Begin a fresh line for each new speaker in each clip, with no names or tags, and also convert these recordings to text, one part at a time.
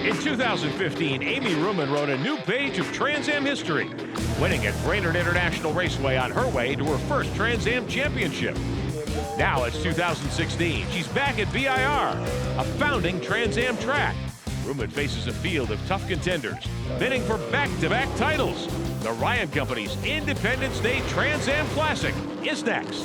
In 2015, Amy Ruman wrote a new page of Trans Am history, winning at Brainerd International Raceway on her way to her first Trans Am championship. Now it's 2016. She's back at VIR, a founding Trans Am track. Ruman faces a field of tough contenders, bidding for back-to-back titles. The Ryan Company's Independence Day Trans Am Classic is next.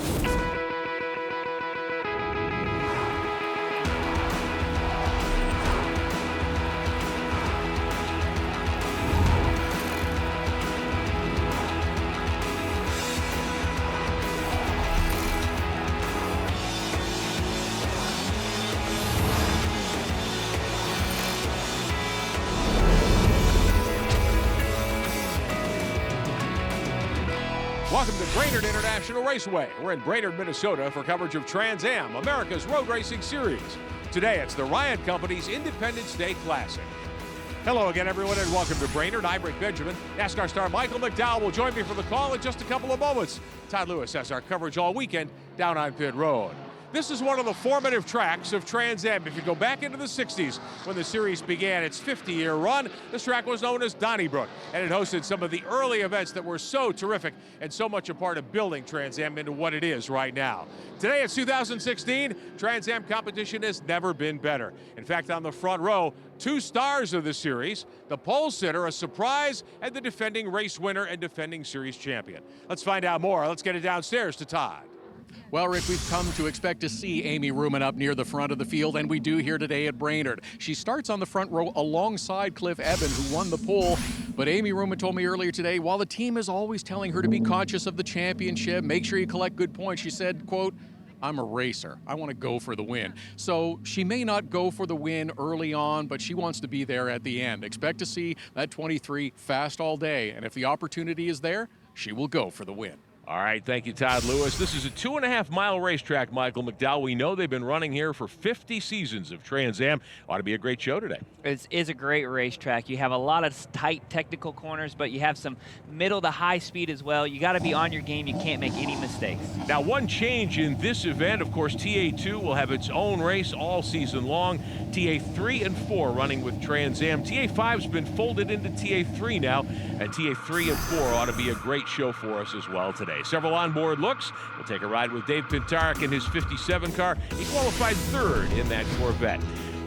Welcome to Brainerd International Raceway. We're in Brainerd, Minnesota for coverage of Trans Am, America's road racing series. Today, it's the Ryan Company's Independence Day Classic. Hello again, everyone, and welcome to Brainerd. I'm Rick Benjamin. NASCAR star Michael McDowell will join me for the call in just a couple of moments. Todd Lewis has our coverage all weekend down on pit road. This is one of the formative tracks of Trans Am. If you go back into the 60s when the series began its 50-year run, this track was known as Donnybrook, and it hosted some of the early events that were so terrific and so much a part of building Trans Am into what it is right now. Today, it's 2016. Trans Am competition has never been better. In fact, on the front row, two stars of the series, the pole sitter, a surprise, and the defending race winner and defending series champion. Let's find out more. Let's get it downstairs to Todd.
Well, Rick, we've come to expect to see Amy Ruman up near the front of the field, and we do here today at Brainerd. She starts on the front row alongside Cliff Eben, who won the pole. But Amy Ruman told me earlier today, while the team is always telling her to be conscious of the championship, make sure you collect good points, she said, quote, "I'm a racer. I want to go for the win." So she may not go for the win early on, but she wants to be there at the end. Expect to see that 23 fast all day, and if the opportunity is there, she will go for the win.
All right, thank you, Todd Lewis. This is a 2.5-mile racetrack, Michael McDowell. We know they've been running here for 50 seasons of Trans Am. Ought to be a great show today.
It is a great racetrack. You have a lot of tight technical corners, but you have some middle to high speed as well. You got to be on your game. You can't make any mistakes.
Now, one change in this event, of course, TA2 will have its own race all season long. TA3 and 4 running with Trans Am. TA5's been folded into TA3 now, and TA3 and 4 ought to be a great show for us as well today. Several onboard looks. We'll take a ride with Dave Pintarik in his 57 car. He qualified third in that Corvette.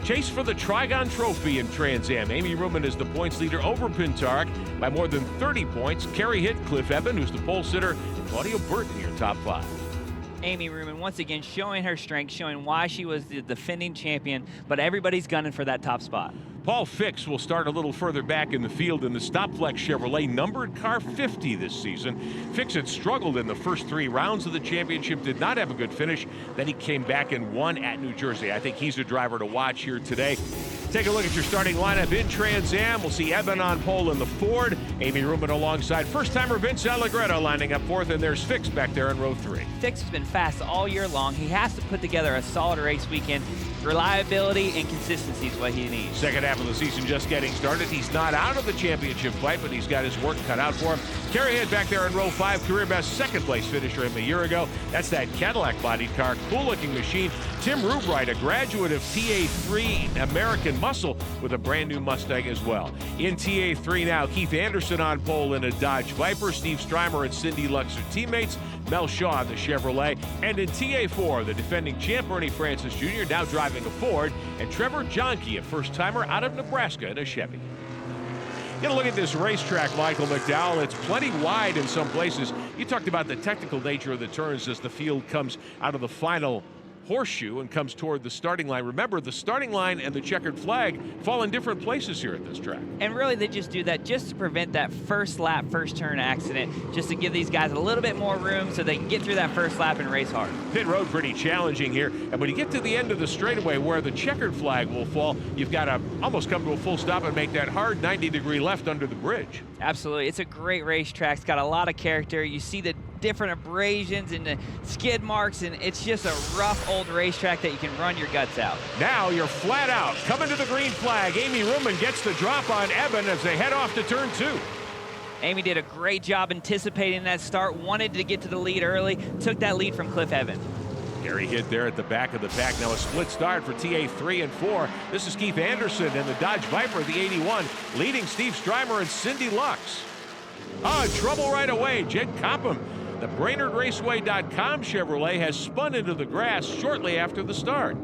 Chase for the Trigon Trophy in Trans Am. Amy Ruman is the points leader over Pintarik by more than 30 points. Kerry hit Cliff Eben, who's the pole sitter, and Claudia Burton in your top 5.
Amy Ruman once again showing her strength, showing why she was the defending champion, but everybody's gunning for that top spot.
Paul Fix will start a little further back in the field in the Stopflex Chevrolet, numbered car 50 this season. Fix had struggled in the first 3 rounds of the championship, did not have a good finish. Then he came back and won at New Jersey. I think he's a driver to watch here today. Take a look at your starting lineup in Trans Am. We'll see Eben on pole in the Ford. Amy Ruman alongside first-timer Vince Allegretto lining up fourth, and there's Fix back there in row 3.
Fix has been fast all year long. He has to put together a solid race weekend. Reliability and consistency is what he needs.
Second half of the season just getting started. He's not out of the championship fight, but he's got his work cut out for him. Kerry Head back there in row 5, career best second-place finisher him a year ago. That's that Cadillac-bodied car, cool-looking machine. Tim Rubright, a graduate of TA3 American Muscle with a brand-new Mustang as well. In TA3 now, Keith Anderson on pole in a Dodge Viper. Steve Strymer and Cindy Lux are teammates. Mel Shaw in the Chevrolet. And in TA4, the defending champ Ernie Francis Jr. now driving a Ford, and Trevor Johnke, a first-timer out of Nebraska in a Chevy. Get a look at this racetrack, Michael McDowell. It's plenty wide in some places. You talked about the technical nature of the turns as the field comes out of the final horseshoe and comes toward the starting line. Remember, the starting line and the checkered flag fall in different places here at this track.
And really, they just do that just to prevent that first lap, first turn accident, just to give these guys a little bit more room so they can get through that first lap and race hard.
Pit road pretty challenging here, and when you get to the end of the straightaway where the checkered flag will fall, you've got to almost come to a full stop and make that hard 90-degree left under the bridge.
Absolutely. It's a great racetrack. It's got a lot of character. You see the different abrasions and the skid marks, and it's just a rough old racetrack that you can run your guts out.
Now you're flat out. Coming to the green flag. Amy Ruman gets the drop on Eben as they head off to turn 2.
Amy did a great job anticipating that start, wanted to get to the lead early, took that lead from Cliff Eben.
Gary hit there at the back of the pack. Now a split start for TA3 and 4. This is Keith Anderson and the Dodge Viper, the 81, leading Steve Strymer and Cindy Lux. Trouble right away. Jed Copham, the BrainerdRaceway.com Chevrolet, has spun into the grass shortly after the start.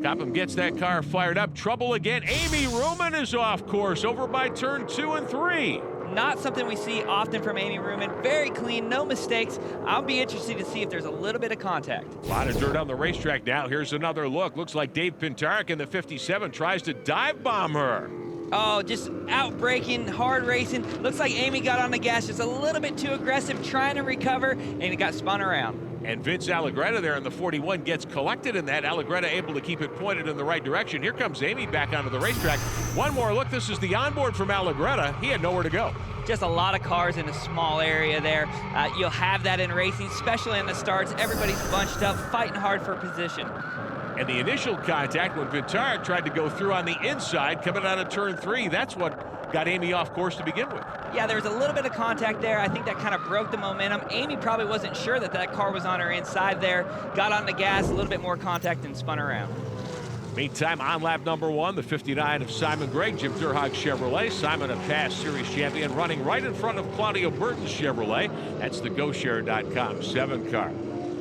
Copham gets that car fired up. Trouble again. Amy Ruman is off course over by turn 2 and 3.
Not something we see often from Amy Ruman. Very clean, no mistakes. I'll be interested to see if there's a little bit of contact.
A lot of dirt on the racetrack now. Here's another look. Looks like Dave Pintarek in the 57 tries to dive bomb her.
Oh, just out braking, hard racing. Looks like Amy got on the gas just a little bit too aggressive, trying to recover, and it got spun around.
And Vince Allegretta there in the 41 gets collected in that. Allegretta able to keep it pointed in the right direction. Here comes Amy back onto the racetrack. One more look. This is the onboard from Allegretta. He had nowhere to go.
Just a lot of cars in a small area there. You'll have that in racing, especially in the starts. Everybody's bunched up, fighting hard for position.
And the initial contact when Pintarek tried to go through on the inside, coming out of turn 3, that's what got Amy off course to begin with.
Yeah, there was a little bit of contact there. I think that kind of broke the momentum. Amy probably wasn't sure that that car was on her inside there. Got on the gas, a little bit more contact, and spun around.
Meantime, on lap number 1, the 59 of Simon Gregg, Jim Durhag Chevrolet. Simon, a past series champion, running right in front of Claudio Burton's Chevrolet. That's the GoShare.com 7 car.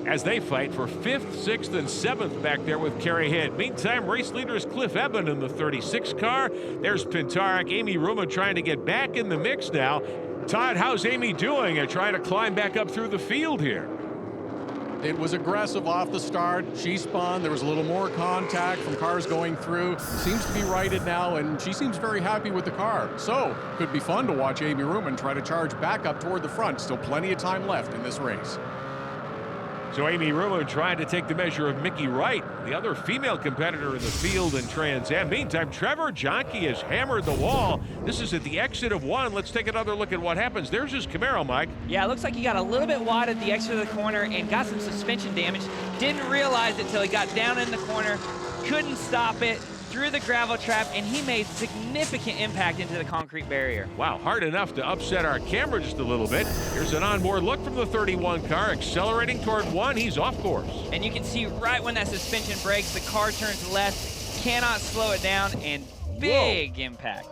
As they fight for 5th, 6th, and 7th back there with Kerry Hitt. Meantime, race leader is Cliff Eben in the 36 car. There's Pintarek. Amy Ruman trying to get back in the mix now. Todd, how's Amy doing at trying to climb back up through the field here?
It was aggressive off the start. She spun. There was a little more contact from cars going through. Seems to be righted now, and she seems very happy with the car. So, could be fun to watch Amy Ruman try to charge back up toward the front. Still plenty of time left in this race.
So Amy Ruman trying to take the measure of Mickey Wright, the other female competitor in the field in Trans Am. Meantime, Trevor Jonke has hammered the wall. This is at the exit of 1. Let's take another look at what happens. There's his Camaro, Mike.
Yeah, it looks like he got a little bit wide at the exit of the corner and got some suspension damage. Didn't realize it till he got down in the corner. Couldn't stop it. Through the gravel trap, and he made significant impact into the concrete barrier.
Wow, hard enough to upset our camera just a little bit. Here's an onboard look from the 31 car, accelerating toward 1. He's off course.
And you can see right when that suspension breaks, the car turns left, cannot slow it down, and big impact.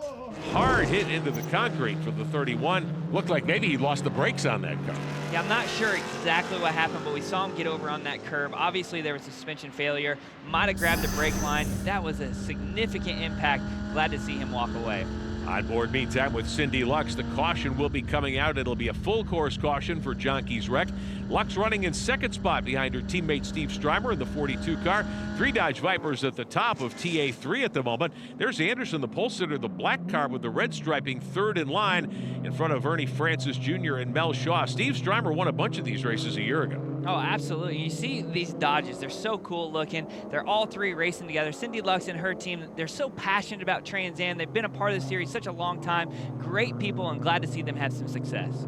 Hard hit into the concrete for the 31. Looked like maybe he lost the brakes on that car.
Yeah, I'm not sure exactly what happened, but we saw him get over on that curb. Obviously, there was suspension failure. Might have grabbed the brake line. That was a significant impact. Glad to see him walk away.
On board, meantime, with Cindy Lux, the caution will be coming out. It'll be a full course caution for Jonke's wreck. Lux running in second spot behind her teammate Steve Strymer in the 42 car. 3 Dodge Vipers at the top of TA3 at the moment. There's Anderson, the pole sitter, the black car with the red striping, third in line in front of Ernie Francis Jr. and Mel Shaw. Steve Strymer won a bunch of these races a year ago.
Oh, absolutely. You see these Dodges, they're so cool looking. They're all 3 racing together. Cindy Lux and her team, they're so passionate about Trans Am. They've been a part of the series such a long time. Great people, and glad to see them have some success.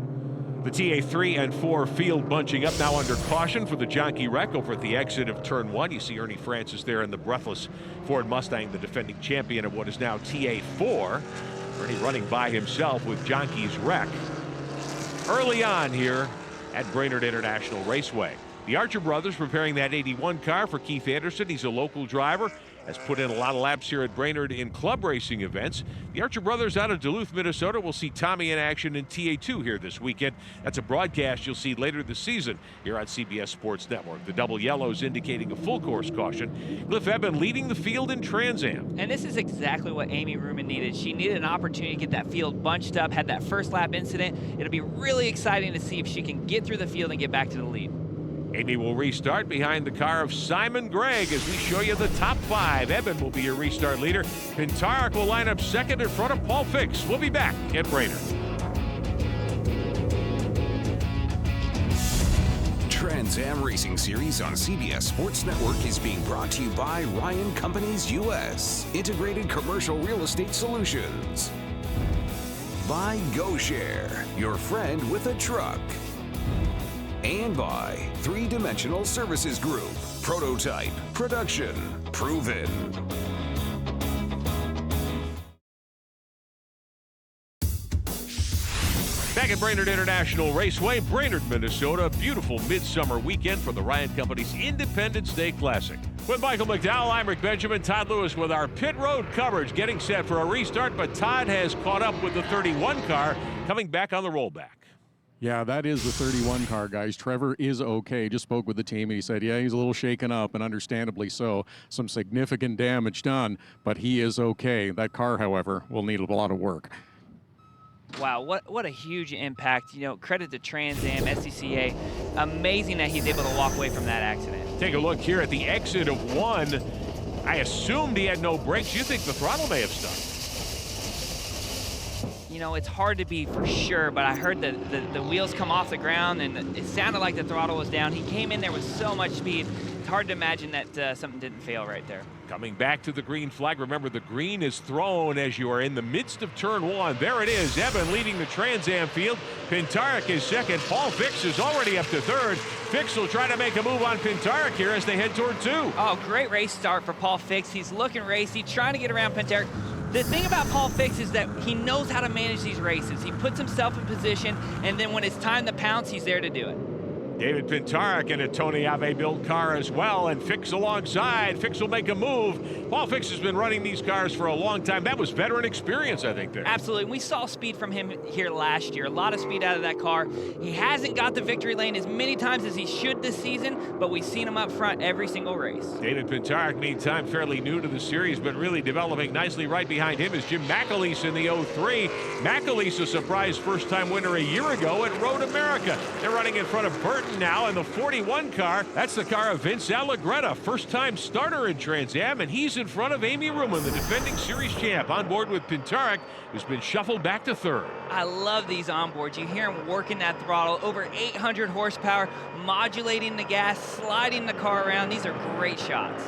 The TA3 and 4 field bunching up now under caution for the Jonke wreck over at the exit of turn 1. You see Ernie Francis there in the breathless Ford Mustang, the defending champion of what is now TA4. Ernie running by himself with Jonke's wreck. Early on here at Brainerd International Raceway. The Archer brothers preparing that 81 car for Keith Anderson. He's a local driver, has put in a lot of laps here at Brainerd in club racing events. The Archer brothers out of Duluth, Minnesota will see Tommy in action in TA2 here this weekend. That's a broadcast you'll see later this season here on CBS Sports Network. The double yellows indicating a full course caution. Cliff Eben leading the field in Trans Am.
And this is exactly what Amy Ruman needed. She needed an opportunity to get that field bunched up, had that first lap incident. It'll be really exciting to see if she can get through the field and get back to the lead.
Amy will restart behind the car of Simon Gregg as we show you the top 5. Eben will be your restart leader. Pintarek will line up second in front of Paul Fix. We'll be back at Brainerd.
Trans Am Racing Series on CBS Sports Network is being brought to you by Ryan Companies US, Integrated Commercial Real Estate Solutions. By GoShare, your friend with a truck. And by 3-Dimensional Services Group. Prototype, production, proven.
Back Back at Brainerd International Raceway, Brainerd, Minnesota. Beautiful midsummer weekend for the Ryan Company's Independence Day Classic. With Michael McDowell, I'm Rick Benjamin. Todd Lewis with our pit road coverage, getting set for a restart, but Todd has caught up with the 31 car coming back on the rollback.
Yeah, that is the 31 car, guys. Trevor is okay. Just spoke with the team, and he said, yeah, he's a little shaken up, and understandably so. Some significant damage done, but he is okay. That car, however, will need a lot of work.
Wow, what a huge impact. You know, credit to Trans Am, SCCA. Amazing that he's able to walk away from that accident.
Take a look here at the exit of one. I assumed he had no brakes. You think the throttle may have stuck?
You know, it's hard to be for sure, but I heard the wheels come off the ground, and it sounded like the throttle was down. He came in there with so much speed. It's hard to imagine that something didn't fail right there.
Coming back to the green flag. Remember, the green is thrown as you are in the midst of turn one. There it is. Evan leading the Trans Am field. Pintarek is second. Paul Fix is already up to third. Fix will try to make a move on Pintarek here as they head toward two.
Oh, great race start for Paul Fix. He's looking racy, trying to get around Pintarek. The thing about Paul Fix is that he knows how to manage these races. He puts himself in position, and then when it's time to pounce, he's there to do it.
David Pintarek in a Tony Ave built car as well, and Fix alongside. Fix will make a move. Paul Fix has been running these cars for a long time. That was veteran experience, I think, there.
Absolutely. We saw speed from him here last year. A lot of speed out of that car. He hasn't got the victory lane as many times as he should this season, but we've seen him up front every single race.
David Pintarek, meantime, fairly new to the series, but really developing nicely. Right behind him is Jim McAleese in the 03. McAleese, a surprise first-time winner a year ago at Road America. They're running in front of Burton now in the 41 car. That's the car of Vince Allegretta, first-time starter in Trans Am, and he's in front of Amy Ruman, the defending series champ, on board with Pintarek, who's been shuffled back to third.
I love these onboards. You hear him working that throttle, over 800 horsepower, modulating the gas, sliding the car around. These are great shots.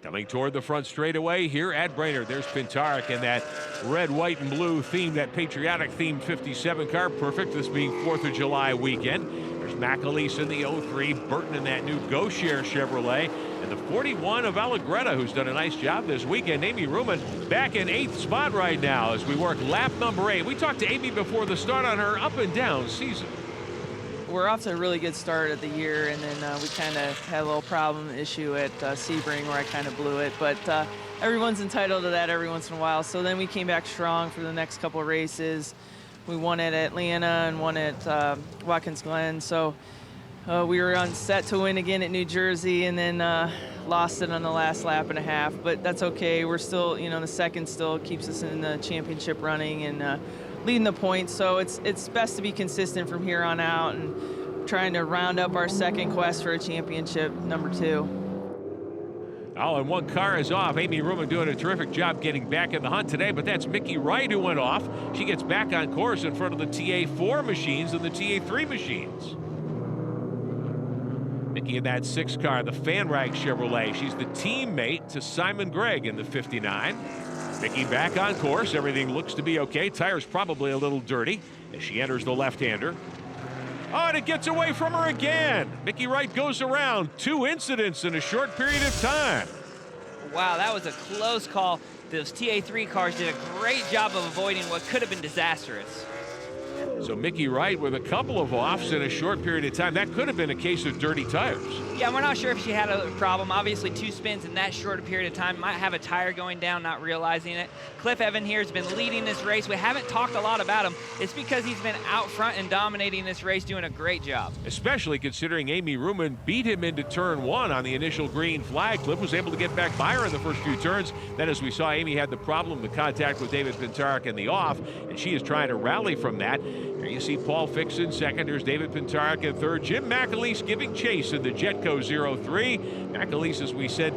Coming toward the front straightaway here at Brainerd. There's Pintarek in that red, white, and blue theme, that patriotic themed 57 car. Perfect, this being 4th of July weekend. There's McAleese in the 03, Burton in that new GoShare Chevrolet, and the 41 of Allegretta, who's done a nice job this weekend. Amy Ruman back in 8th spot right now as we work lap number 8. We talked to Amy before the start on her up and down season.
We're off to a really good start of the year, and then we kind of had a little problem issue at Sebring where I kind of blew it, but everyone's entitled to that every once in a while. So then we came back strong for the next couple of races. We won at Atlanta and won at Watkins Glen, so we were on set to win again at New Jersey, and then lost it on the last lap and a half, but that's okay. We're still, you know, the second still keeps us in the championship running and leading the points, so it's best to be consistent from here on out and trying to round up our second quest for a championship, number 2.
Oh, and one car is off. Amy Ruman doing a terrific job getting back in the hunt today, but that's Mickey Wright who went off. She gets back on course in front of the TA4 machines and the TA3 machines. Mickey in that 6 car, the Fan Rag Chevrolet. She's the teammate to Simon Gregg in the 59. Mickey back on course. Everything looks to be okay. Tires probably a little dirty as she enters the left-hander. Oh, and it gets away from her again. Mickey Wright goes around. 2 incidents in a short period of time.
Wow, that was a close call. Those TA3 cars did a great job of avoiding what could have been disastrous.
So Mickey Wright with a couple of offs in a short period of time. That could have been a case of dirty tires.
Yeah, we're not sure if she had a problem. Obviously, 2 spins in that short a period of time. Might have a tire going down, not realizing it. Cliff Evan here has been leading this race. We haven't talked a lot about him. It's because he's been out front and dominating this race, doing a great job. Especially
considering Amy Ruman beat him into turn 1 on the initial green flag. Cliff was able to get back by her in the first few turns. Then, as we saw, Amy had the problem, the contact with David Pintarek in the off, and she is trying to rally from that. Here you see Paul Fix in second. There's David Pintarek in third. Jim McAleese giving chase in the Jetco 03. McAleese, as we said,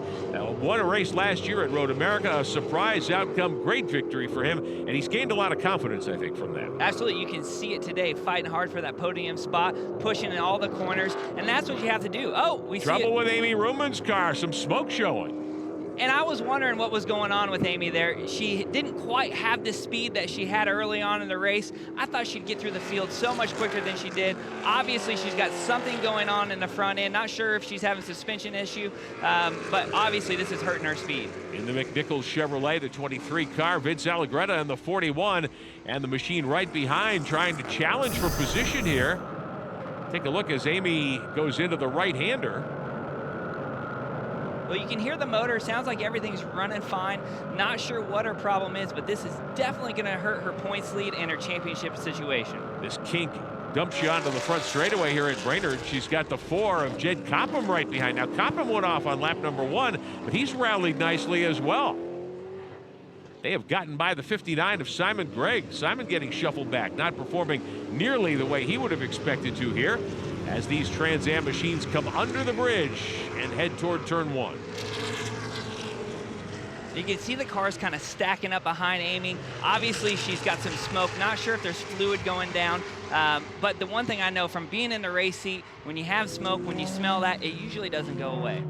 won a race last year at Road America. A surprise outcome. Great victory for him. And he's gained a lot of confidence, I think, from that.
Absolutely. You can see it today, fighting hard for that podium spot, pushing in all the corners. And that's what you have to do. Oh, we see
trouble with Amy Ruman's car. Some smoke showing.
And I was wondering what was going on with Amy there. She didn't quite have the speed that she had early on in the race. I thought she'd get through the field so much quicker than she did. Obviously, she's got something going on in the front end. Not sure if she's having a suspension issue, but obviously this is hurting her speed.
In the McNichols Chevrolet, the 23 car, Vince Allegretta in the 41, and the machine right behind trying to challenge for position here. Take a look as Amy goes into the right-hander.
Well, you can hear the motor. Sounds like everything's running fine. Not sure what her problem is, but this is definitely going to hurt her points lead and her championship situation.
This kink dumps you onto the front straightaway here at Brainerd. She's got the 4 of Jed Copham right behind. Now, Copham went off on lap number 1, but he's rallied nicely as well. They have gotten by the 59 of Simon Gregg. Simon getting shuffled back, not performing nearly the way he would have expected to here, as these Trans Am machines come under the bridge and head toward turn 1.
You can see the cars kind of stacking up behind Amy. Obviously, she's got some smoke. Not sure if there's fluid going down, but the one thing I know from being in the race seat, when you have smoke, when you smell that, it usually doesn't go away.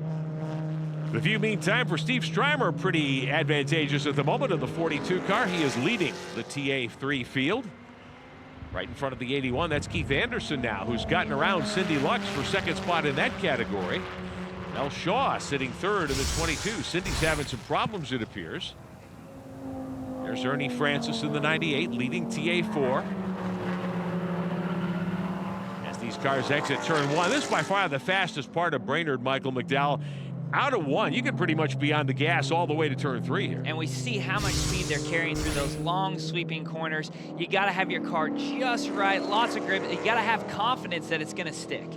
The view, meantime, for Steve Strymer, pretty advantageous at the moment in the 42 car. He is leading the TA3 field. Right in front of the 81, that's Keith Anderson now, who's gotten around Cindy Lux for second spot in that category. Mel Shaw sitting third in the 22. Cindy's having some problems, it appears. There's Ernie Francis in the 98, leading TA4. As these cars exit turn 1, this is by far the fastest part of Brainerd, Michael McDowell. Out of 1, you can pretty much be on the gas all the way to turn 3 here.
And we see how much speed they're carrying through those long sweeping corners. You got to have your car just right, lots of grip. You got to have confidence that it's going to stick.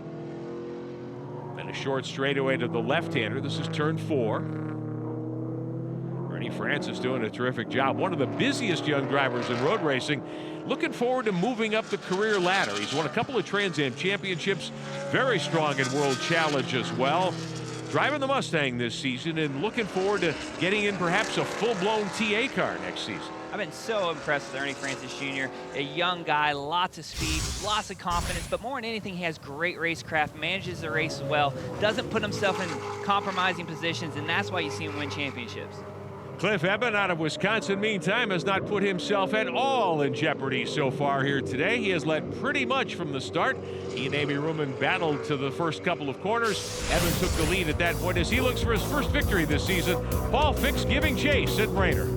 And a short straightaway to the left-hander. This is turn 4. Ernie Francis doing a terrific job. One of the busiest young drivers in road racing. Looking forward to moving up the career ladder. He's won a couple of Trans Am championships. Very strong in World Challenge as well. Driving the Mustang this season and looking forward to getting in perhaps a full-blown TA car next season.
I've been so impressed with Ernie Francis Jr., a young guy, lots of speed, lots of confidence, but more than anything, he has great racecraft, manages the race well, doesn't put himself in compromising positions, and that's why you see him win championships.
Cliff Eben out of Wisconsin, meantime, has not put himself at all in jeopardy so far here today. He has led pretty much from the start. He and Amy Ruman battled to the first couple of corners. Eben took the lead at that point as he looks for his first victory this season. Paul Fix giving chase at Brainerd.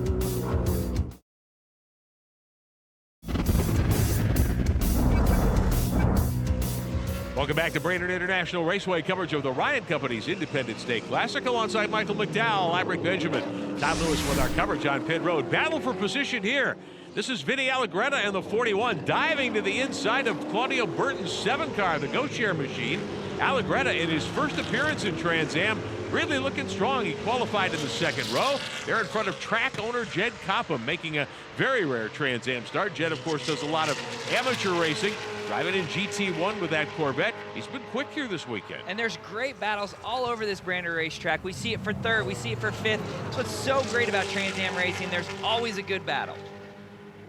Welcome back to Brainerd International Raceway, coverage of the Ryan Company's Independence Day Classic. Alongside Michael McDowell, I'm Rick Benjamin. Todd Lewis with our coverage on pit road. Battle for position here. This is Vinny Allegretta in the 41, diving to the inside of Claudio Burton's 7 car, the Go-Share machine. Allegretta, in his first appearance in Trans Am, really looking strong. He qualified in the second row. They're in front of track owner Jed Copham, making a very rare Trans Am start. Jed, of course, does a lot of amateur racing, driving in GT1 with that Corvette. He's been quick here this weekend.
And there's great battles all over this Brainerd racetrack. We see it for 3rd, we see it for 5th. That's what's so great about Trans Am racing. There's always a good battle.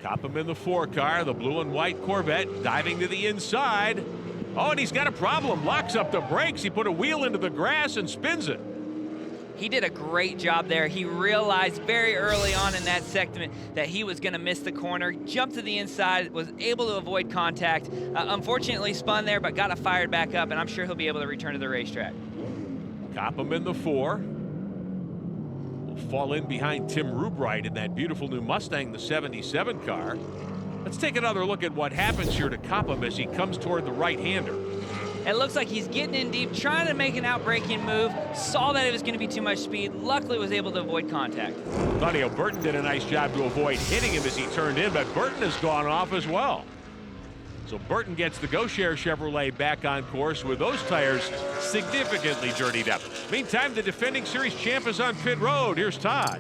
Copham in the 4 car, the blue and white Corvette, diving to the inside. Oh, and he's got a problem. Locks up the brakes. He put a wheel into the grass and spins it.
He did a great job there. He realized very early on in that segment that he was going to miss the corner, jumped to the inside, was able to avoid contact. Unfortunately spun there, but got it fired back up, and I'm sure he'll be able to return to the racetrack.
Copham in the 4. Will fall in behind Tim Rubright in that beautiful new Mustang, the 77 car. Let's take another look at what happens here to Copham as he comes toward the right-hander.
It looks like he's getting in deep, trying to make an outbraking move, saw that it was going to be too much speed, luckily was able to avoid contact.
Claudio Burton did a nice job to avoid hitting him as he turned in, but Burton has gone off as well. So Burton gets the Go-Share Chevrolet back on course with those tires significantly dirtied up. Meantime, the defending series champ is on pit road. Here's Todd.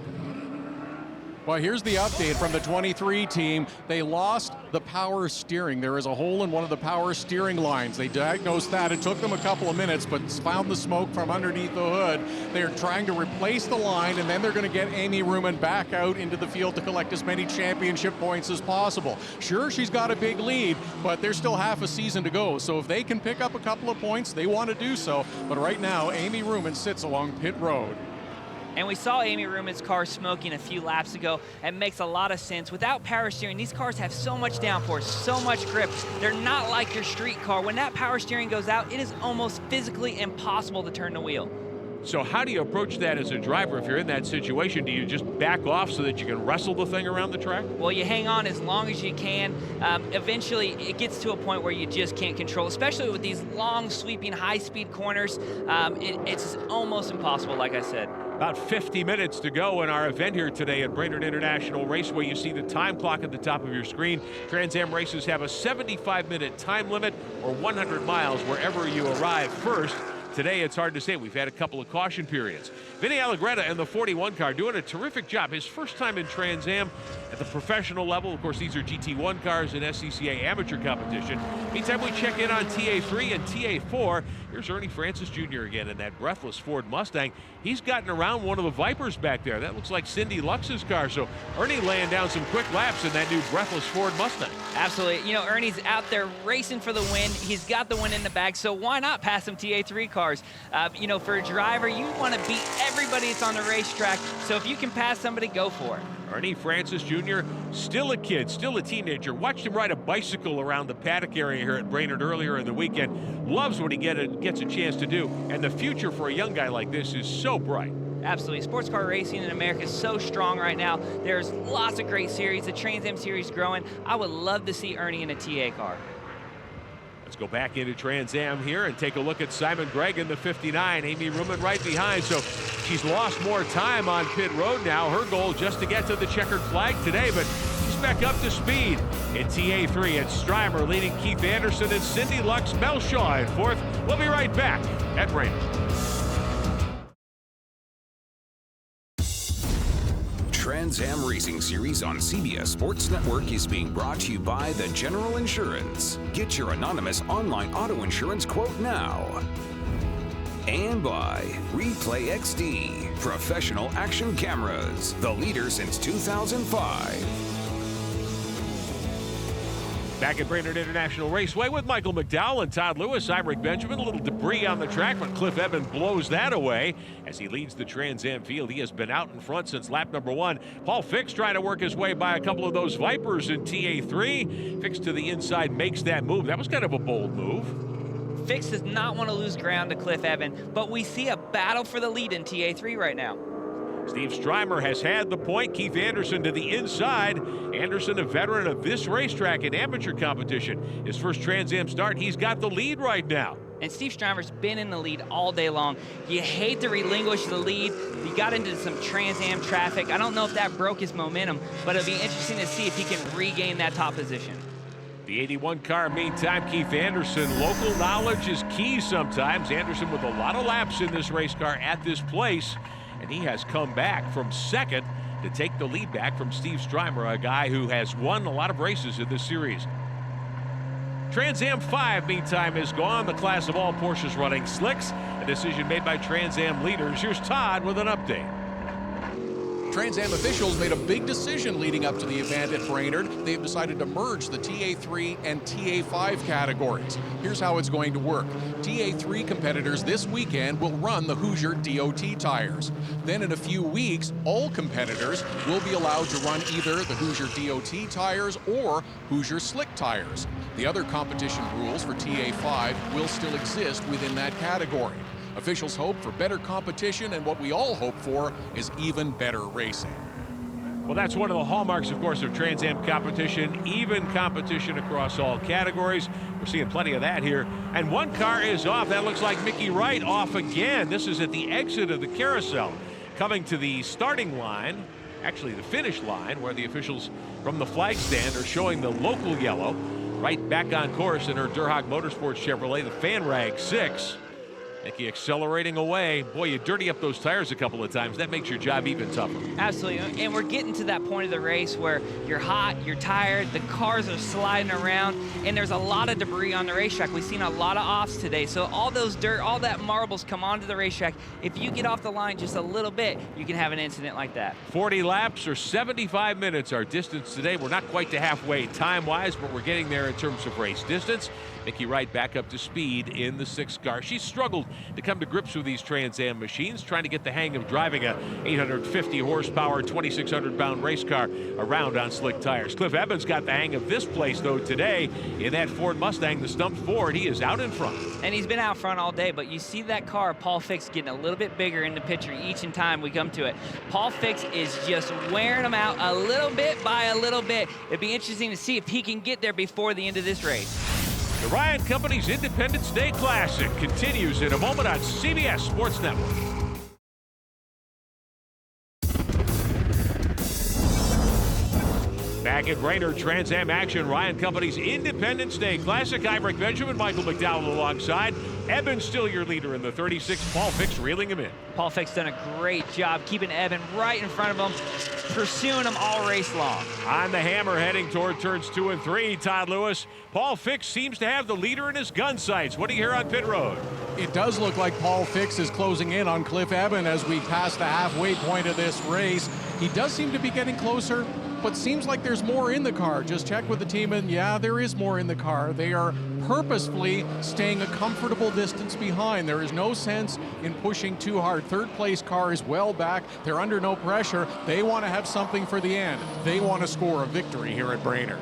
Well, here's the update from the 23 team. They lost the power steering. There is a hole in one of the power steering lines. They diagnosed that. It took them a couple of minutes, but found the smoke from underneath the hood. They're trying to replace the line, and then they're going to get Amy Ruman back out into the field to collect as many championship points as possible. Sure, she's got a big lead, but there's still half a season to go. So if they can pick up a couple of points, they want to do so. But right now, Amy Ruman sits along pit road.
And we saw Amy Ruman's car smoking a few laps ago. It makes a lot of sense. Without power steering, these cars have so much downforce, so much grip. They're not like your street car. When that power steering goes out, it is almost physically impossible to turn the wheel.
So how do you approach that as a driver if you're in that situation? Do you just back off so that you can wrestle the thing around the track?
Well, you hang on as long as you can. Eventually, it gets to a point where you just can't control, especially with these long, sweeping, high-speed corners. It's almost impossible, like I said.
About 50 minutes to go in our event here today at Brainerd International Raceway. You see the time clock at the top of your screen. Trans Am races have a 75-minute time limit or 100 miles wherever you arrive first. Today, it's hard to say. We've had a couple of caution periods. Vinny Allegretta in the 41 car doing a terrific job. His first time in Trans Am at the professional level. Of course, these are GT1 cars in SCCA amateur competition. Meantime, we check in on TA3 and TA4. Here's Ernie Francis Jr. again in that breathless Ford Mustang. He's gotten around one of the Vipers back there. That looks like Cindy Lux's car. So Ernie laying down some quick laps in that new breathless Ford Mustang.
Absolutely. You know, Ernie's out there racing for the win. He's got the win in the bag, so why not pass some TA3 cars? You know, for a driver, you want to beat everybody that's on the racetrack. So if you can pass somebody, go for it.
Ernie Francis Jr., still a kid, still a teenager. Watched him ride a bicycle around the paddock area here at Brainerd earlier in the weekend. Loves what he gets a chance to do. And the future for a young guy like this is so bright.
Absolutely. Sports car racing in America is so strong right now. There's lots of great series. The Trans Am series growing. I would love to see Ernie in a TA car.
Let's go back into Trans Am here and take a look at Simon Gregg in the 59. Amy Ruman right behind, so she's lost more time on pit road now. Her goal just to get to the checkered flag today, but she's back up to speed. In TA3, it's Strymer leading Keith Anderson and Cindy Lux Melshaw in fourth. We'll be right back at Brainerd.
Trans Am Racing Series on CBS Sports Network is being brought to you by the General Insurance. Get your anonymous online auto insurance quote now. And by Replay XD, professional action cameras, the leader since 2005.
Back at Brainerd International Raceway with Michael McDowell and Todd Lewis. I'm Rick Benjamin. A little debris on the track, but Cliff Eben blows that away as he leads the Trans Am field. He has been out in front since lap number 1. Paul Fix trying to work his way by a couple of those Vipers in TA3. Fix to the inside makes that move. That was kind of a bold move.
Fix does not want to lose ground to Cliff Eben, but we see a battle for the lead in TA3 right now.
Steve Strymer has had the point. Keith Anderson to the inside. Anderson, a veteran of this racetrack in amateur competition. His first Trans Am start, he's got the lead right now.
And Steve Strymer's been in the lead all day long. You hate to relinquish the lead. He got into some Trans Am traffic. I don't know if that broke his momentum, but it'll be interesting to see if he can regain that top position.
The 81 car, meantime, Keith Anderson. Local knowledge is key sometimes. Anderson with a lot of laps in this race car at this place. And he has come back from second to take the lead back from Steve Strymer, a guy who has won a lot of races in this series. Trans Am 5, meantime, is gone. The class of all Porsches running slicks. A decision made by Trans Am leaders. Here's Todd with an update.
Trans Am officials made a big decision leading up to the event at Brainerd. They've decided to merge the TA3 and TA5 categories. Here's how it's going to work. TA3 competitors this weekend will run the Hoosier DOT tires. Then in a few weeks, all competitors will be allowed to run either the Hoosier DOT tires or Hoosier Slick tires. The other competition rules for TA5 will still exist within that category. Officials hope for better competition, and what we all hope for is even better racing.
Well, that's one of the hallmarks, of course, of Trans Am competition, even competition across all categories. We're seeing plenty of that here. And one car is off. That looks like Mickey Wright off again. This is at the exit of the carousel. Coming to the starting line, actually the finish line, where the officials from the flag stand are showing the local yellow. Right back on course in her Durhawk Motorsports Chevrolet, the Fan Rag 6. Mickey accelerating away. Boy, you dirty up those tires a couple of times. That makes your job even tougher.
Absolutely, and we're getting to that point of the race where you're hot, you're tired, the cars are sliding around, and there's a lot of debris on the racetrack. We've seen a lot of offs today, so all those dirt, all that marbles come onto the racetrack. If you get off the line just a little bit, you can have an incident like that.
40 laps or 75 minutes our distance today. We're not quite to halfway time-wise, but we're getting there in terms of race distance. Mickey Wright back up to speed in the 6th car. She struggled to come to grips with these Trans Am machines, trying to get the hang of driving a 850 horsepower, 2,600 pound race car around on slick tires. Cliff Evans got the hang of this place though today in that Ford Mustang, the stumped Ford. He is out in front.
And he's been out front all day, but you see that car, Paul Fix, getting a little bit bigger in the picture each and time we come to it. Paul Fix is just wearing them out a little bit by a little bit. It'd be interesting to see if he can get there before the end of this race.
The Ryan Company's Independence Day Classic continues in a moment on CBS Sports Network. Back at Brainerd, Trans Am action, Ryan Company's Independence Day Classic. I'm Rick Benjamin, Michael McDowell alongside. Evan still your leader in the 36. Paul Fix reeling him in.
Paul Fix done a great job keeping Evan right in front of him, pursuing him all race long.
On the hammer heading toward turns 2 and 3, Todd Lewis. Paul Fix seems to have the leader in his gun sights. What do you hear on pit road?
It does look like Paul Fix is closing in on Cliff Eben as we pass the halfway point of this race. He does seem to be getting closer, but seems like there's more in the car. Just check with the team, and yeah, there is more in the car. They are purposefully staying a comfortable distance behind. There is no sense in pushing too hard. Third place car is well back. They're under no pressure. They want to have something for the end. They want to score a victory here at Brainerd.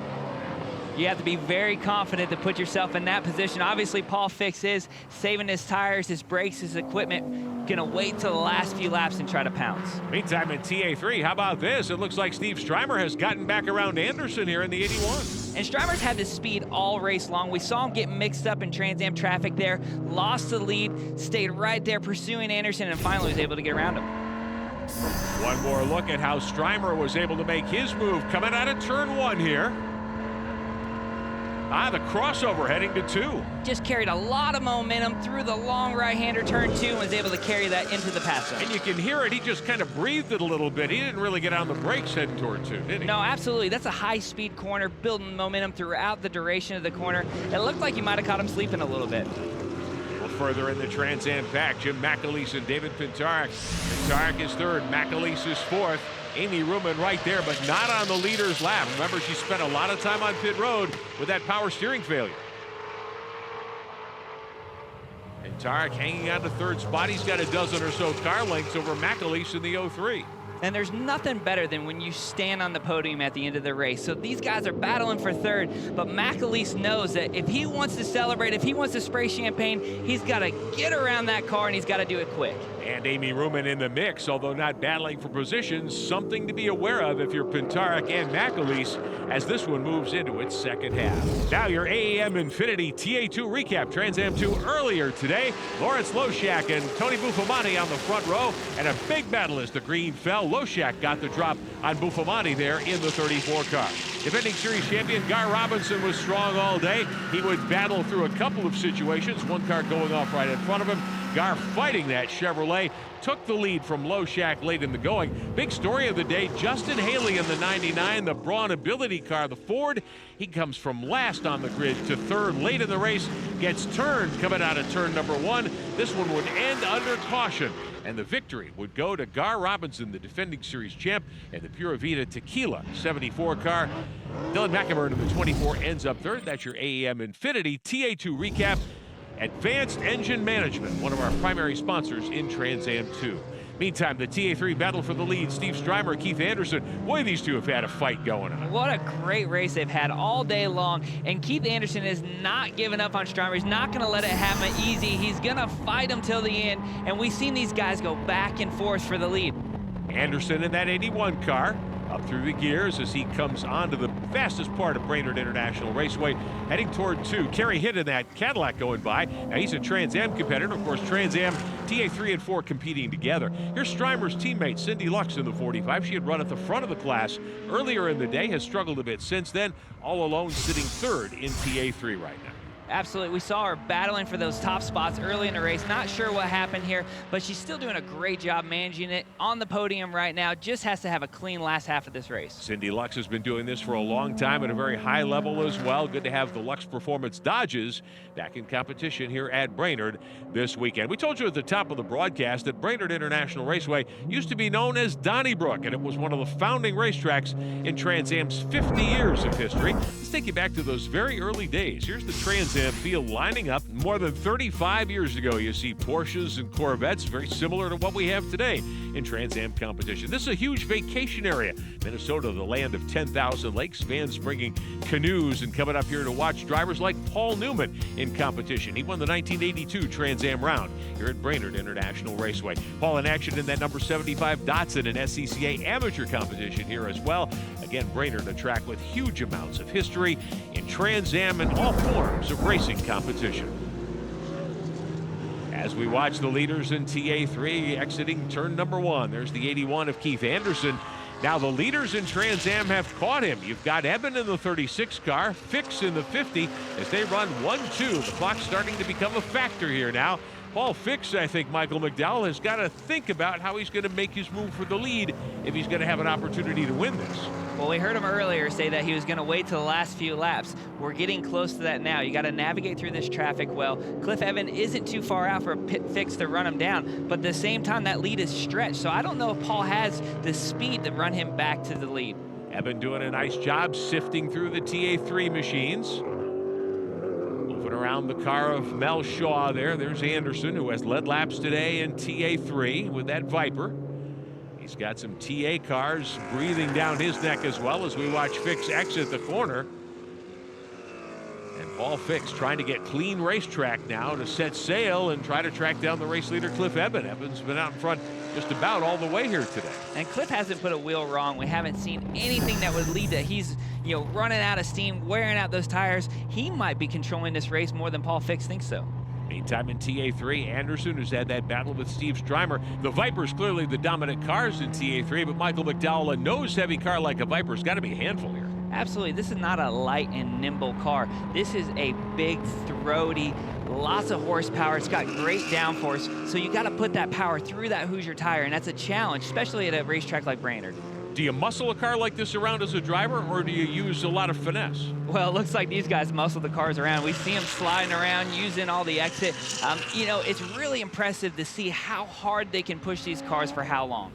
You have to be very confident to put yourself in that position. Obviously, Paul Fix is saving his tires, his brakes, his equipment. Gonna wait till the last few laps and try to pounce.
Meantime, in TA3, how about this? It looks like Steve Strymer has gotten back around Anderson here in the 81.
And Strymer's had this speed all race long. We saw him get mixed up in Trans Am traffic there, lost the lead, stayed right there pursuing Anderson, and finally was able to get around him.
One more look at how Strymer was able to make his move coming out of turn 1 here. The crossover heading to 2.
Just carried a lot of momentum through the long right-hander turn 2 and was able to carry that into the pass zone.
And you can hear it, he just kind of breathed it a little bit. He didn't really get on the brakes heading toward 2, did he?
No, absolutely. That's a high-speed corner, building momentum throughout the duration of the corner. It looked like you might have caught him sleeping a little bit.
Further in the Trans Am pack, Jim McAleese and David Pintarik. Pintarik is 3rd, McAleese is 4th. Amy Ruman right there, but not on the leader's lap. Remember, she spent a lot of time on pit road with that power steering failure. Pintarik hanging on to 3rd spot. He's got a dozen or so car lengths over McAleese in the 03.
And there's nothing better than when you stand on the podium at the end of the race. So these guys are battling for 3rd, but McAleese knows that if he wants to celebrate, if he wants to spray champagne, he's got to get around that car and he's got to do it quick.
And Amy Ruman in the mix, although not battling for positions, something to be aware of if you're Pintarik and McAleese as this one moves into its 2nd half. Now your AAM Infiniti TA2 recap. Trans Am 2 earlier today. Lawrence Loshak and Tony Buffamani on the front row, and a big battle as the green fell. Loshak got the drop on Buffamani there in the 34 car. Defending series champion Gar Robinson was strong all day. He would battle through a couple of situations, one car going off right in front of him. Gar fighting that Chevrolet, took the lead from Loshak late in the going. Big story of the day, Justin Haley in the 99, the Braun Ability car, the Ford. He comes from last on the grid to 3rd late in the race, gets turned coming out of turn number 1. This one would end under caution, and the victory would go to Gar Robinson, the defending series champ, and the Pura Vida Tequila 74 car. Dylan McEmern in the 24 ends up 3rd. That's your AAM Infiniti TA2 recap. Advanced Engine Management, one of our primary sponsors in Trans Am 2. Meantime, the TA3 battle for the lead, Steve Strymer, Keith Anderson. Boy, these two have had a fight going on.
What a great race they've had all day long. And Keith Anderson is not giving up on Strymer. He's not going to let it happen easy. He's going to fight him till the end. And we've seen these guys go back and forth for the lead.
Anderson in that 81 car, up through the gears as he comes onto the fastest part of Brainerd International Raceway, heading toward 2. Kerry Hitt in that Cadillac going by. Now he's a Trans Am competitor. Of course, Trans Am TA3 and 4 competing together. Here's Strymer's teammate, Cindy Lux, in the 45. She had run at the front of the class earlier in the day, has struggled a bit since then, all alone sitting 3rd in TA3 right now.
Absolutely. We saw her battling for those top spots early in the race. Not sure what happened here, but she's still doing a great job managing it on the podium right now. Just has to have a clean last half of this race.
Cindy Lux has been doing this for a long time at a very high level as well. Good to have the Lux Performance Dodges back in competition here at Brainerd this weekend. We told you at the top of the broadcast that Brainerd International Raceway used to be known as Donnybrook, and it was one of the founding racetracks in Trans Am's 50 years of history. Let's take you back to those very early days. Here's the Trans Trans Am field lining up. More than 35 years ago, you see Porsches and Corvettes, very similar to what we have today in Trans Am competition. This is a huge vacation area. Minnesota, the land of 10,000 lakes, fans bringing canoes and coming up here to watch drivers like Paul Newman in competition. He won the 1982 Trans Am round here at Brainerd International Raceway. Paul in action in that number 75 Datsun in SCCA amateur competition here as well. Again, Brainerd, a track with huge amounts of history in Trans Am and all forms of racing competition. As we watch the leaders in TA3 exiting turn number 1, there's the 81 of Keith Anderson. Now the leaders in Trans Am have caught him. You've got Eben in the 36 car, Fix in the 50 as they run 1-2. The clock's starting to become a factor here now. Paul Fix, I think Michael McDowell has got to think about how he's going to make his move for the lead if he's going to have an opportunity to win this.
Well, we heard him earlier say that he was going to wait till the last few laps. We're getting close to that now. You got to navigate through this traffic well. Cliff Eben isn't too far out for a pit fix to run him down, but at the same time, that lead is stretched. So I don't know if Paul has the speed to run him back to the lead.
Eben doing a nice job sifting through the TA3 machines. Moving around the car of Mel Shaw there. There's Anderson, who has led laps today in TA3 with that Viper. He's got some TA cars breathing down his neck as well as we watch Fix exit the corner. And Paul Fix trying to get clean racetrack now to set sail and try to track down the race leader, Cliff Eben. Eben's been out in front just about all the way here today.
And Cliff hasn't put a wheel wrong. We haven't seen anything that would lead to he's, running out of steam, wearing out those tires. He might be controlling this race more than Paul Fix thinks so.
Meantime, in TA3, Anderson has had that battle with Steve Strymer. The Viper's clearly the dominant cars in TA3, but Michael McDowell, a nose-heavy car like a Viper's got to be a handful here.
Absolutely. This is not a light and nimble car. This is a big, throaty, lots of horsepower. It's got great downforce, so you got to put that power through that Hoosier tire, and that's a challenge, especially at a racetrack like Brainerd.
Do you muscle a car like this around as a driver, or do you use a lot of finesse?
Well, it looks like these guys muscle the cars around. We see them sliding around, using all the exit. It's really impressive to see how hard they can push these cars for how long.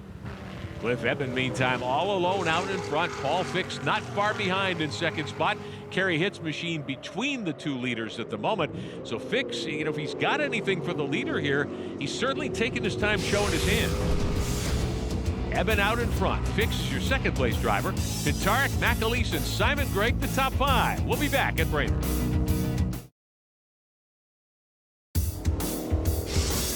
Cliff Eben, meantime, all alone out in front. Paul Fix not far behind in second spot. Kerry Hitt's machine between the two leaders at the moment. So Fix, if he's got anything for the leader here, he's certainly taking his time showing his hand. Eben out in front. Fix is your second place driver. Pintarek, McAleese, and Simon Gregg, the top 5. We'll be back at Brainerd.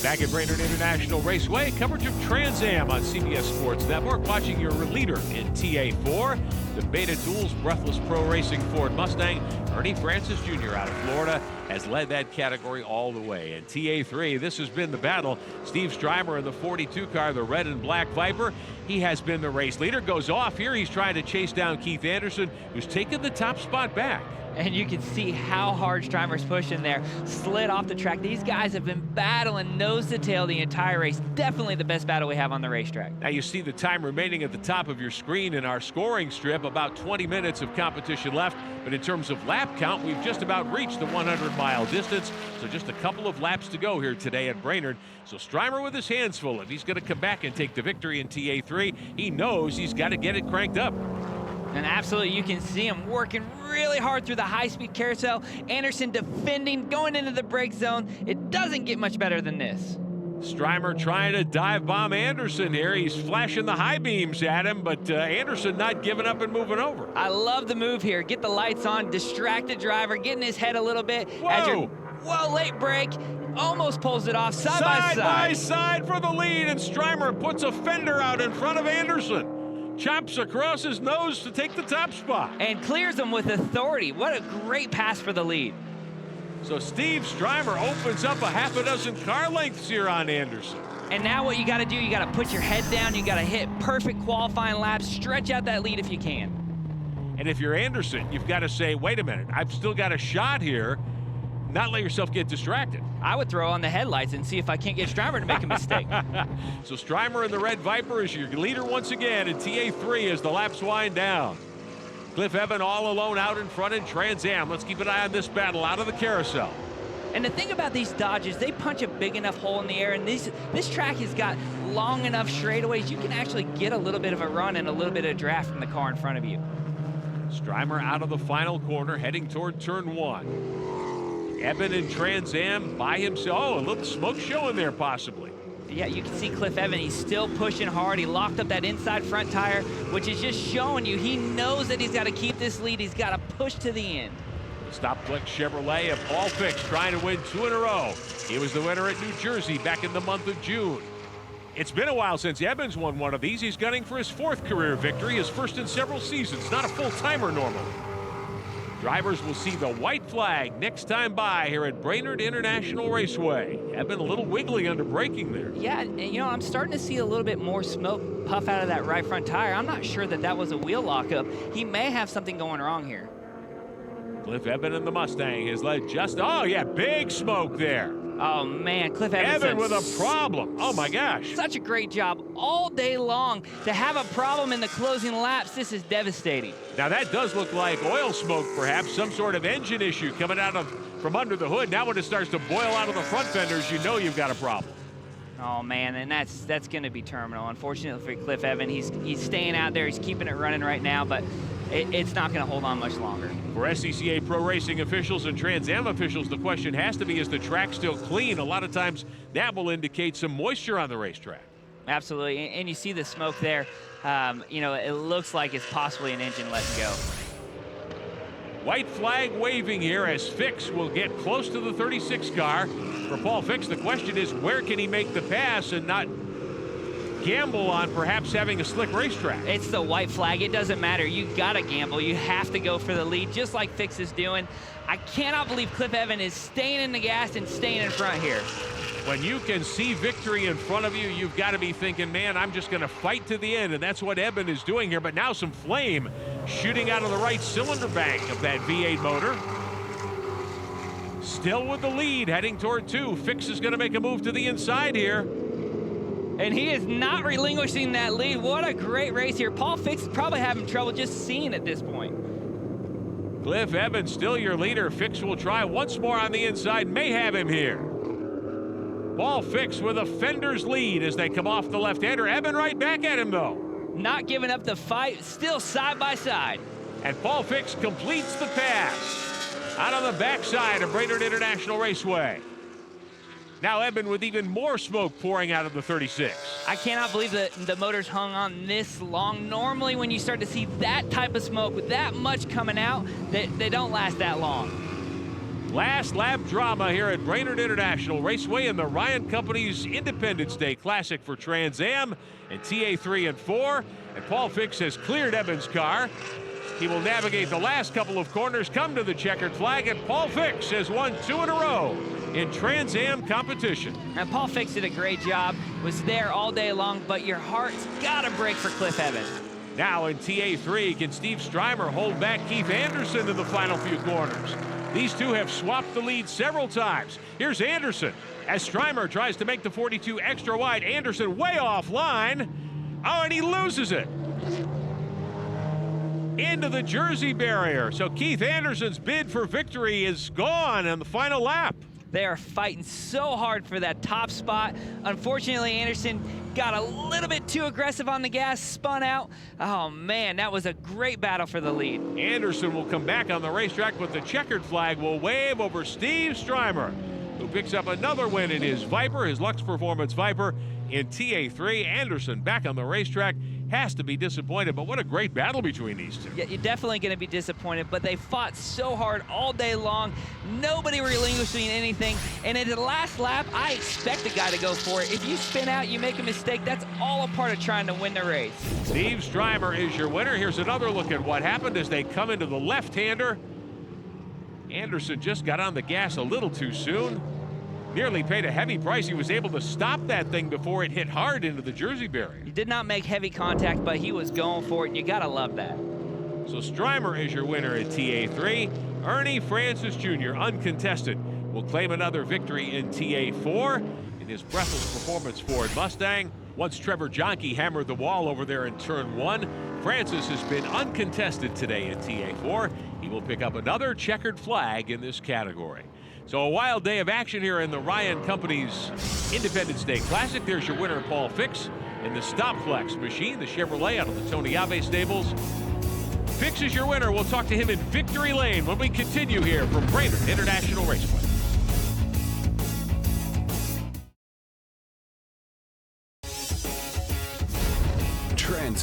Back at Brainerd International Raceway, coverage of Trans Am on CBS Sports Network. Watching your leader in TA4, the Beta Tools Breathless Pro Racing Ford Mustang. Ernie Francis Jr. out of Florida has led that category all the way. In TA3, this has been the battle. Steve Strymer in the 42 car, the red and black Viper. He has been the race leader. Goes off here. He's trying to chase down Keith Anderson, who's taken the top spot back.
And you can see how hard Strymer's pushing there. Slid off the track. These guys have been battling nose to tail the entire race. Definitely the best battle we have on the racetrack.
Now you see the time remaining at the top of your screen in our scoring strip. About 20 minutes of competition left. But in terms of lap count, we've just about reached the 100-mile distance. So just a couple of laps to go here today at Brainerd. So Strymer with his hands full. If he's going to come back and take the victory in TA3, he knows he's got to get it cranked up.
And absolutely, you can see him working really hard through the high-speed carousel. Anderson defending, going into the brake zone. It doesn't get much better than this.
Strymer trying to dive bomb Anderson here. He's flashing the high beams at him, but Anderson not giving up and moving over.
I love the move here. Get the lights on, distract the driver, get in his head a little bit.
Whoa,
late break. Almost pulls it off side
by side for the lead, and Strymer puts a fender out in front of Anderson. Chops across his nose to take the top spot.
And clears him with authority. What a great pass for the lead.
So Steve Strymer opens up a half a dozen car lengths here on Anderson.
And now what you got to do, you got to put your head down. You got to hit perfect qualifying laps. Stretch out that lead if you can.
And if you're Anderson, you've got to say, wait a minute, I've still got a shot here. Not let yourself get distracted.
I would throw on the headlights and see if I can't get Strymer to make a mistake.
So Strymer in the red Viper is your leader once again in TA3 as the laps wind down. Cliff Eben all alone out in front in Trans Am. Let's keep an eye on this battle out of the carousel.
And the thing about these Dodges, they punch a big enough hole in the air, and this track has got long enough straightaways. You can actually get a little bit of a run and a little bit of draft from the car in front of you.
Strymer out of the final corner, heading toward turn 1. Eben in Trans Am by himself. Oh, a little smoke show in there possibly.
Yeah, you can see Cliff Eben, he's still pushing hard. He locked up that inside front tire, which is just showing you he knows that he's got to keep this lead. He's got to push to the end.
Stop Flex Chevrolet and Paul Fix trying to win 2 in a row. He was the winner at New Jersey back in the month of June. It's been a while since Evans won one of these. He's gunning for his 4th career victory, his first in several seasons. Not a full-timer normally. Drivers will see the white flag next time by here at Brainerd International Raceway. Eben a little wiggly under braking there.
Yeah, and you know, I'm starting to see a little bit more smoke puff out of that right front tire. I'm not sure that that was a wheel lockup. He may have something going wrong here.
Cliff Eben in the Mustang has led just, oh yeah, big smoke there.
Oh man, Cliff Evans
Eben with a problem. Oh my gosh.
such a great job all day long. To have a problem in the closing laps, this is devastating.
Now that does look like oil smoke perhaps, some sort of engine issue coming out of from under the hood. Now when it starts to boil out of the front fenders, you know you've got a problem.
Oh man, and that's going to be terminal. Unfortunately for Cliff Evans, he's staying out there. He's keeping it running right now, but it's not going to hold on much longer.
For SCCA Pro Racing officials and Trans Am officials, the question has to be, is the track still clean? A lot of times that will indicate some moisture on the racetrack.
Absolutely, and you see the smoke there. You know, it looks like it's possibly an engine letting go.
White flag waving here as Fix will get close to the 36 car. For Paul Fix, the question is, where can he make the pass and not gamble on perhaps having a slick racetrack?
It's the white flag. It doesn't matter. You got to gamble. You have to go for the lead, just like Fix is doing. I cannot believe Cliff Evans is staying in the gas and staying in front here.
When you can see victory in front of you, you've got to be thinking, man, I'm just going to fight to the end, and that's what Eben is doing here. But now some flame shooting out of the right cylinder bank of that V8 motor. Still with the lead, heading toward 2. Fix is going to make a move to the inside here.
And he is not relinquishing that lead. What a great race here. Paul Fix is probably having trouble just seeing at this point.
Cliff Evans still your leader. Fix will try once more on the inside, may have him here. Paul Fix with a fender's lead as they come off the left-hander. Eben right back at him, though.
Not giving up the fight, still side by side.
And Paul Fix completes the pass out on the backside of Brainerd International Raceway. Now Eben with even more smoke pouring out of the 36.
I cannot believe that the motor's hung on this long. Normally when you start to see that type of smoke with that much coming out, they don't last that long.
Last lap drama here at Brainerd International Raceway in the Ryan Company's Independence Day Classic for Trans Am and TA3 and 4. And Paul Fix has cleared Eben's car. He will navigate the last couple of corners, come to the checkered flag, and Paul Fix has won 2 in a row in Trans Am competition.
And Paul Fix did a great job, was there all day long, but your heart's gotta break for Cliff Evans.
Now in TA3, can Steve Strymer hold back Keith Anderson in the final few corners? These two have swapped the lead several times. Here's Anderson as Strymer tries to make the 42 extra wide. Anderson way off line. Oh, and he loses it into the Jersey barrier. So Keith Anderson's bid for victory is gone on the final lap.
They are fighting so hard for that top spot. Unfortunately, Anderson got a little bit too aggressive on the gas, spun out. Oh man, that was a great battle for the lead.
Anderson will come back on the racetrack, but the checkered flag will wave over Steve Strymer, who picks up another win in his Viper, his Lux Performance Viper in TA3. Anderson back on the racetrack. Has to be disappointed, but what a great battle between these two.
Yeah, you're definitely going to be disappointed, but they fought so hard all day long. Nobody relinquishing anything, and in the last lap, I expect a guy to go for it. If you spin out, you make a mistake, that's all a part of trying to win the race.
Steve Strymer is your winner. Here's another look at what happened as they come into the left-hander. Anderson just got on the gas a little too soon. Nearly paid a heavy price. He was able to stop that thing before it hit hard into the Jersey barrier.
He did not make heavy contact, but he was going for it, and you gotta love that.
So Strymer is your winner at TA3. Ernie Francis Jr., uncontested, will claim another victory in TA4 in his breathless performance Ford Mustang. Once Trevor Jonke hammered the wall over there in turn 1, Francis has been uncontested today in TA4. He will pick up another checkered flag in this category. So a wild day of action here in the Ryan Company's Independence Day Classic. There's your winner, Paul Fix, in the Stop Flex machine, the Chevrolet out of the Tony Ave stables. Fix is your winner. We'll talk to him in Victory Lane when we continue here from Brainerd International Raceway.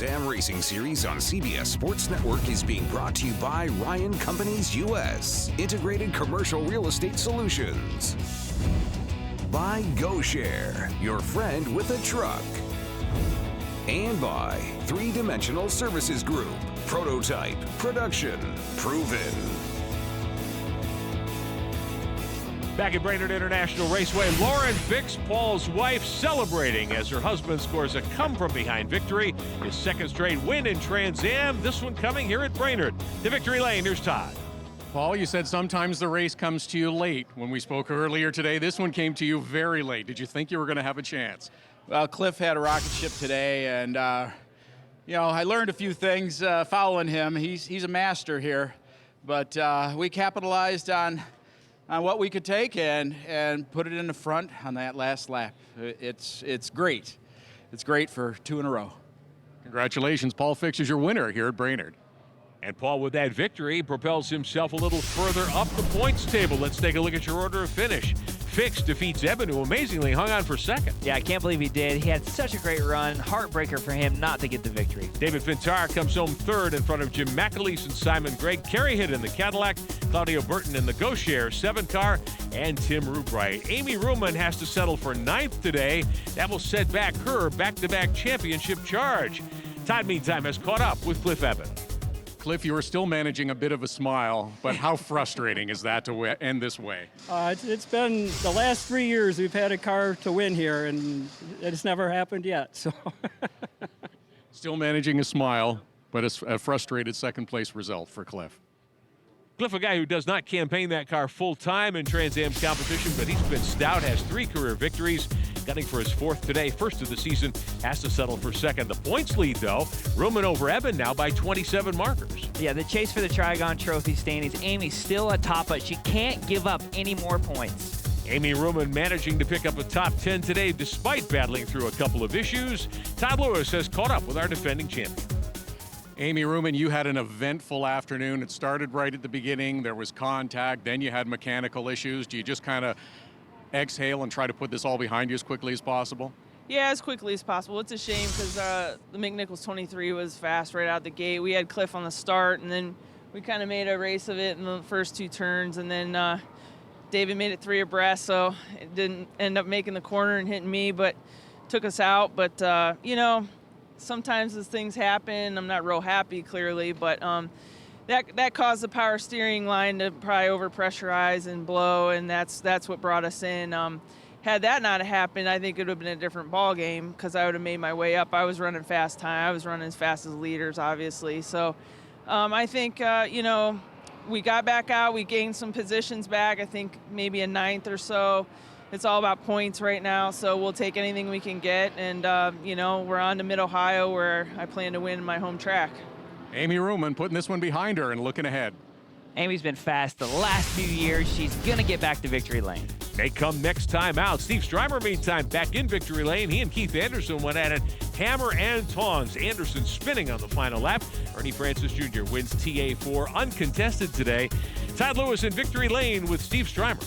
Trans Am Racing Series on CBS Sports Network is being brought to you by Ryan Companies US, Integrated Commercial Real Estate Solutions. By GoShare, your friend with a truck. And by 3-Dimensional Services Group, prototype, production, proven.
Back at Brainerd International Raceway, Lauren Fix, Paul's wife, celebrating as her husband scores a come-from-behind victory, his second straight win in Trans Am, this one coming here at Brainerd. To Victory Lane, here's Todd.
Paul, you said sometimes the race comes to you late. When we spoke earlier today, this one came to you very late. Did you think you were going to have a chance?
Well, Cliff had a rocket ship today, and, I learned a few things following him. He's a master here, but we capitalized on what we could take and put it in the front on that last lap. It's great. It's great for 2 in a row.
Congratulations, Paul Fix is your winner here at Brainerd.
And Paul, with that victory, propels himself a little further up the points table. Let's take a look at your order of finish. Fix defeats Evan, who amazingly hung on for second.
Yeah, I can't believe he did. He had such a great run. Heartbreaker for him not to get the victory.
David Fintar comes home third in front of Jim McAleese and Simon Gregg. Kerry Hitt in the Cadillac, Claudio Burton in the GoShare 7 car, and Tim Rubright. Amy Ruhlman has to settle for 9th today. That will set back her back-to-back championship charge. Todd, meantime, has caught up with Cliff Evan.
Cliff, you are still managing a bit of a smile, but how frustrating is that to end this way?
It's been the last 3 years we've had a car to win here, and it's never happened yet. So,
Still managing a smile, but a frustrated second-place result for Cliff.
Cliff, a guy who does not campaign that car full-time in Trans Am competition, but he's been stout, has 3 career victories, gunning for his 4th today. First of the season, has to settle for second. The points lead, though, Ruhlman over Evan now by 27 markers.
Yeah, the chase for the Trigon Trophy standings. Amy's still atop, but she can't give up any more points.
Amy Ruhlman managing to pick up a top 10 today despite battling through a couple of issues. Todd Lewis has caught up with our defending champion.
Amy Ruhlman, you had an eventful afternoon. It started right at the beginning. There was contact. Then you had mechanical issues. Do you just kind of exhale and try to put this all behind you as quickly as possible?
Yeah, as quickly as possible. It's a shame because the McNichols 23 was fast right out the gate. We had Cliff on the start, and then we kind of made a race of it in the first 2 turns, and then David made it 3 abreast, so it didn't end up making the corner and hitting me, but took us out. But, sometimes as things happen, I'm not real happy, clearly, but that caused the power steering line to probably overpressurize and blow, and that's what brought us in. Had that not happened, I think it would have been a different ball game because I would have made my way up. I was running fast time. I was running as fast as leaders, obviously. So I think, we got back out. We gained some positions back, I think maybe a 9th or so. It's all about points right now, so we'll take anything we can get. And, we're on to Mid-Ohio where I plan to win my home track.
Amy Ruhlman putting this one behind her and looking ahead.
Amy's been fast the last few years. She's going to get back to victory lane.
They come next time out. Steve Strymer, meantime, back in victory lane. He and Keith Anderson went at it hammer and tongs. Anderson spinning on the final lap. Ernie Francis Jr. wins TA4 uncontested today. Todd Lewis in victory lane with Steve Strymer.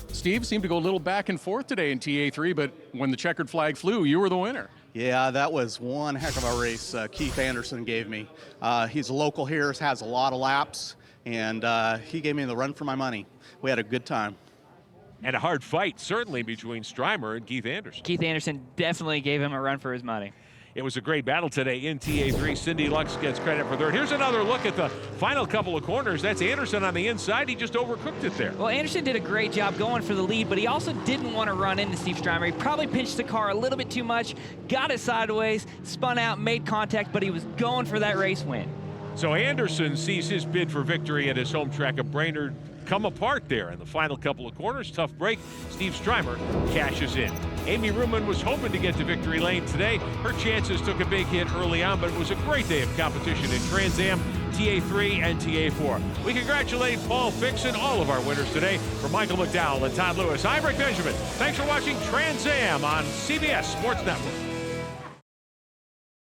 Steve seemed to go a little back and forth today in TA3, but when the checkered flag flew, you were the winner.
Yeah, that was one heck of a race Keith Anderson gave me. He's a local here, has a lot of laps, and he gave me the run for my money. We had a good time.
And a hard fight, certainly, between Strymer and Keith Anderson.
Keith Anderson definitely gave him a run for his money.
It was a great battle today in TA3. Cindy Lux gets credit for third. Here's another look at the final couple of corners. That's Anderson on the inside. He just overcooked it there.
Well, Anderson did a great job going for the lead, but he also didn't want to run into Steve Strymer. He probably pinched the car a little bit too much, got it sideways, spun out, made contact, but he was going for that race win.
So Anderson sees his bid for victory at his home track of Brainerd come apart there in the final couple of corners. Tough break. Steve Strymer cashes in. Amy Ruhlman was hoping to get to victory lane today. Her chances took a big hit early on, but it was a great day of competition in Trans Am, TA3 and TA4. We congratulate Paul Fix and all of our winners today. For Michael McDowell and Todd Lewis, I'm Rick Benjamin. Thanks for watching Trans Am on CBS Sports Network.